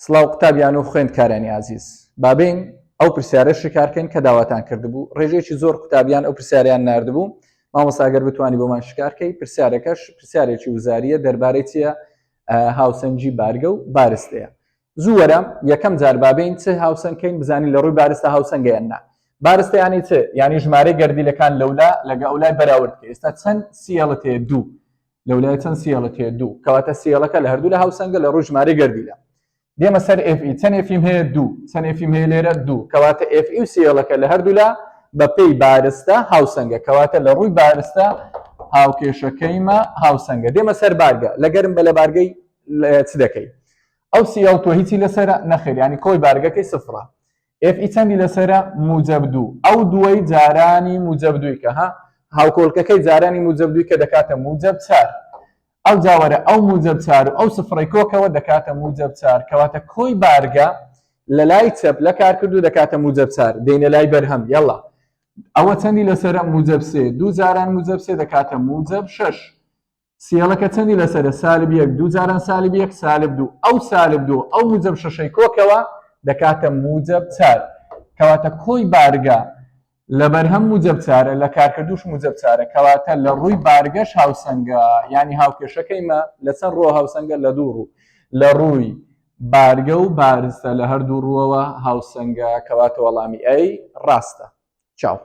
سڵاو قوتابیان و خوێندکارانی عزیز، بابین ئەو پرسیارە شکارکەین کە داواتان کردبوو. ڕێژێکی زۆر قوتابیان ئەو پرسیاریان ناردبوو. مامۆستاگەر بتوانی بۆمان شکارکەی پرسیارەکەش پرسیارێکی وزاریە دەربارەی چیە؟ هاوسەنگی بارگە و بارستەیە. زوو وەرە یەکەم جار بابین چ هاوسەنگکەین بزانین لە ڕووی بارستە هاوسەنگە نا. بارستە یانی چ؟ یانی ژمارەی گەردیلەکان لەولا لەگە ئەولای بەراورد بکە. ئێستا چەند سیەڵت هەیە؟ دوو. لەولای چەند سیەڵت هەیە؟ دوو. کەواتە سیەڵەکە لە هەردوو لە هاوسەنگە لە ڕووی ژمارەی گەردیلە. دێمە سەر FE چەند FEم هەیە؟ دوو. چەند FEم هەیە لێرە؟ دوو. کەواتە FE و سیەڵەکە لە هەردوو لە بە پێی بارستە هاوسەنگە. کەواتە لە ڕووی بارستە هاوکێشەکەیمە هاوسەنگە. دێمە سەر بارگە. لەگەرم بە لە بارگەی چ دەکەی؟ ئەو سیەڵ تۆ هیچی لەسەرە نەخێر، ینی کۆی بارگەکەی سفرە. FE چەندی لەسەرە؟ موجب دوو. ئەو دووەی جارانی موجب دووی کە هاوکۆڵکەکەی جارانی موجب دووی کە دەکاتە موجب چار. ئەو جاوەرە ئەو موجب چار و ئەو سفڕی کۆکەوە دەکاتە موجب چار. کەواتە کۆی بارگە لە لای چەپ لە کارکردو دەکاتە موجب چار. دێنە لای بەرهەم. یەڵا ئەوە چەندی لەسەرە؟ موجب سێ. دوو جاران موجب سێ دەکاتە موجب شەش. سیەڵەکە چەندی لەسەرە؟ سالب یەک. دوو جاران سالب یەک سالب دوو. ئەو سالب دوو ئەو موجب شەشەی کۆکەوە دەکاتە موجب چار. کەواتە کۆی بارگە لە بەرهەم موجب چارە، لە کارکردوش موجب چارە. کەواتە لە ڕووی بارگەش هاوسەنگە، ینی هاوکێشەکەیمە لە چەند ڕۆ هاوسەنگە؟ لە دوو ڕوو. لە ڕووی بارگە و بارستە لە هەردوو ڕووەوە هاوسەنگە. کەواتە وەڵامی ئەی ڕاستە. چاو.